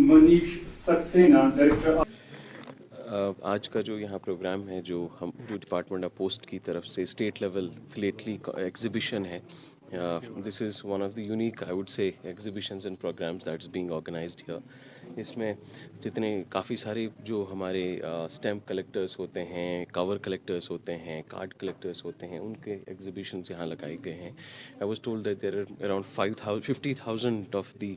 Manish Saxena, Director. आज का जो यहाँ प्रोग्राम है जो डिपार्टमेंट ऑफ पोस्ट की तरफ से स्टेट लेवल फिलेटली एग्जीबिशन है. This is one of the unique I would say exhibitions and programmes that's being organised here. इसमें जितने काफ़ी सारे जो हमारे स्टैम्प कलेक्टर्स होते हैं, कवर कलेक्टर्स होते हैं, कार्ड कलेक्टर्स होते हैं, उनके एग्जीबिशंस यहाँ लगाए गए हैं. I was told that there are around 50,000 of the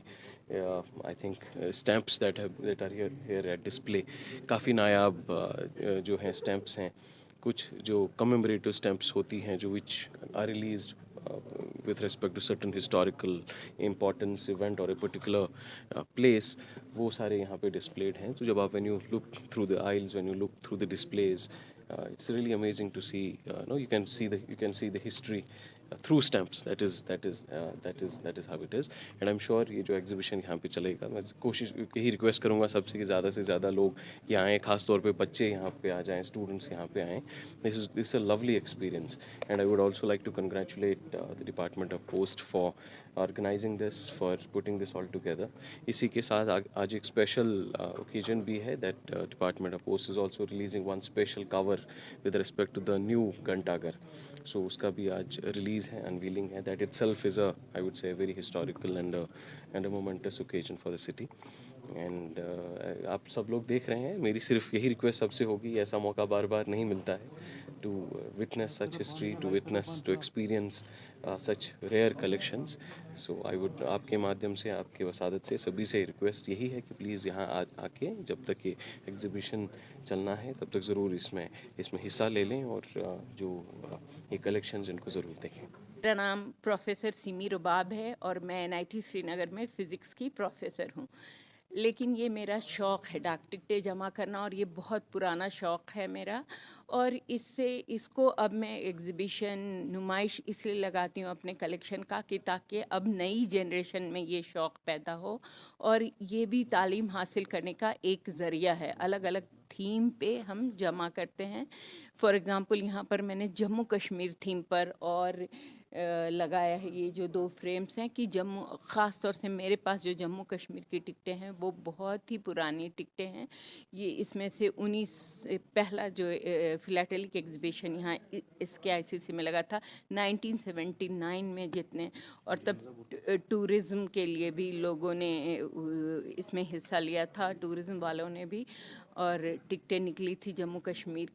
I think stamps that are here at display. काफ़ी नायाब जो हैं stamps हैं. कुछ जो commemorative stamps होती हैं जो which are released with respect to certain historical importance event or a particular place, वो सारे यहाँ पे displayed हैं. तो जब आप when you look through the aisles, when you look through the displays, it's really amazing to see. You can see the history through stamps. That is how it is. And I'm sure ये जो exhibition यहाँ पे चलेगा, मैं कोशिश यही request करूँगा सबसे कि ज़्यादा से ज़्यादा लोग यहाँ आएँ, खास तौर पे बच्चे यहाँ पे आ जाएँ, students यहाँ पे आएँ. This is a lovely experience, and I would also like to congratulate the Department of Post for organizing this, for putting this all together. इसी के साथ आज एक special occasion भी है that Department of Post is also releasing one special cover with respect to the new Ghantaghar. So उसका भी आज release है, unveiling है. That itself is I would say a very historical and a momentous occasion for the city. And आप सब लोग देख रहे हैं, मेरी सिर्फ यही रिक्वेस्ट सबसे होगी, ऐसा मौका बार बार नहीं मिलता है to witness such history, to experience such rare collections. So I would आपके माध्यम से, आपके वसादत से सभी से रिक्वेस्ट यही है कि प्लीज़ यहाँ आके जब तक ये एग्जीबिशन चलना है तब तक ज़रूर इसमें हिस्सा ले लें और जो ये कलेक्शंस इनको ज़रूर देखें. मेरा नाम प्रोफेसर सिमी रुबाब है और मैं NIT श्रीनगर में फ़िज़िक्स की प्रोफेसर हूँ. लेकिन ये मेरा शौक़ है डाक टिकटें जमा करना, और ये बहुत पुराना शौक़ है मेरा. और इसको अब मैं एग्ज़िबिशन नुमाइश इसलिए लगाती हूँ अपने कलेक्शन का कि ताकि अब नई जनरेशन में ये शौक़ पैदा हो, और ये भी तालीम हासिल करने का एक ज़रिया है. अलग अलग थीम पे हम जमा करते हैं. फॉर एग्ज़ाम्पल यहाँ पर मैंने जम्मू कश्मीर थीम पर और लगाया है ये जो 2 फ्रेम्स हैं कि जम्मू, ख़ास तौर से मेरे पास जो जम्मू कश्मीर की टिकटें हैं वो बहुत ही पुरानी टिकटें हैं. ये इसमें से 19 पहला जो फ़िलाटेलिक एग्ज़िबिशन यहाँ इसके ICC में लगा था 1979 में जितने, और तब टूरिज़्म के लिए भी लोगों ने इसमें हिस्सा लिया था, टूरिज़्म वालों ने भी. और टिकटें निकली थी जम्मू कश्मीर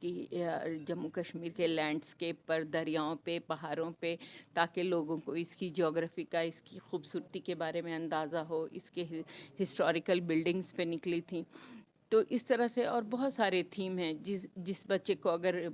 के लैंडस्केप पर, दरियाओं पे, पहाड़ों पे, ताकि लोगों को इसकी ज्योग्राफी का, इसकी खूबसूरती के बारे में अंदाज़ा हो. इसके हिस्टोरिकल बिल्डिंग्स पे निकली थी. तो इस तरह से और बहुत सारे थीम हैं. जिस बच्चे को अगर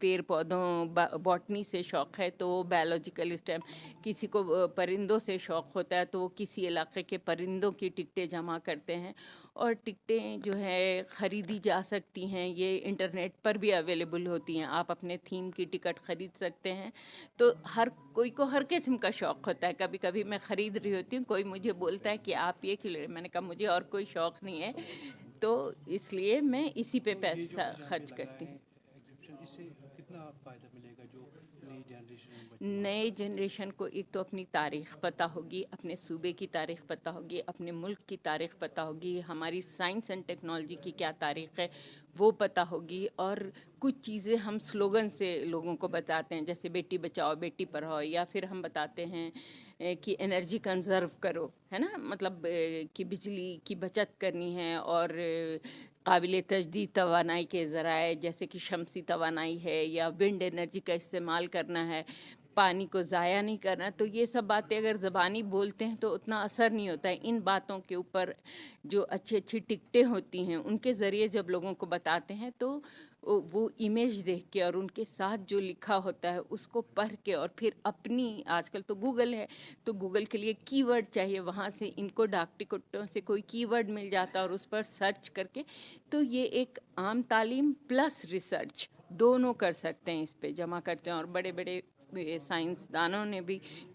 पेड़ पौधों बॉटनी से शौक़ है तो वो बायोलॉजिकल स्टैम्प, किसी को परिंदों से शौक़ होता है तो वो किसी इलाके के परिंदों की टिकटें जमा करते हैं. और टिकटें जो है ख़रीदी जा सकती हैं, ये इंटरनेट पर भी अवेलेबल होती हैं. आप अपने थीम की टिकट ख़रीद सकते हैं. तो हर कोई को हर किस्म का शौक़ होता है. कभी कभी मैं ख़रीद रही होती हूँ, कोई मुझे बोलता है कि आप ये क्यों ले रहे, मैंने कहा मुझे और कोई शौक़ नहीं है, तो इसलिए मैं इसी पे पैसा खर्च करती हूँ. कितना फ़ायदा मिलेगा जो नए जनरेशन को एक तो अपनी तारीख़ पता होगी, अपने सूबे की तारीख़ पता होगी, अपने मुल्क की तारीख़ पता होगी, हमारी साइंस एंड टेक्नोलॉजी की क्या तारीख़ है वो पता होगी. और कुछ चीज़ें हम स्लोगन से लोगों को बताते हैं, जैसे बेटी बचाओ बेटी पढ़ाओ, या फिर हम बताते हैं कि एनर्जी कंज़र्व करो, है ना, मतलब कि बिजली की बचत करनी है. और काबिल तजदीद तवानाई के ज़राए जैसे कि शमसी तवानाई है या विंड एनर्जी का इस्तेमाल करना है, पानी को ज़ाया नहीं करना. तो ये सब बातें अगर ज़बानी बोलते हैं तो उतना असर नहीं होता है. इन बातों के ऊपर जो अच्छी टिकटें होती हैं उनके ज़रिए जब लोगों को बताते हैं तो वो इमेज देख के और उनके साथ जो लिखा होता है उसको पढ़ के, और फिर अपनी, आजकल तो गूगल है तो गूगल के लिए कीवर्ड चाहिए, वहाँ से इनको डाक टिकटों से कोई कीवर्ड मिल जाता है और उस पर सर्च करके, तो ये एक आम तालीम प्लस रिसर्च दोनों कर सकते हैं, इस पे जमा करते हैं. और बड़े बड़े साइंसदानों ने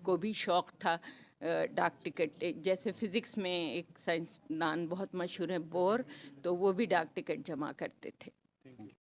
को भी शौक़ था डाक टिकट. जैसे फ़िज़िक्स में एक साइंसदान बहुत मशहूर है बोर, तो वो भी डाक टिकट जमा करते थे.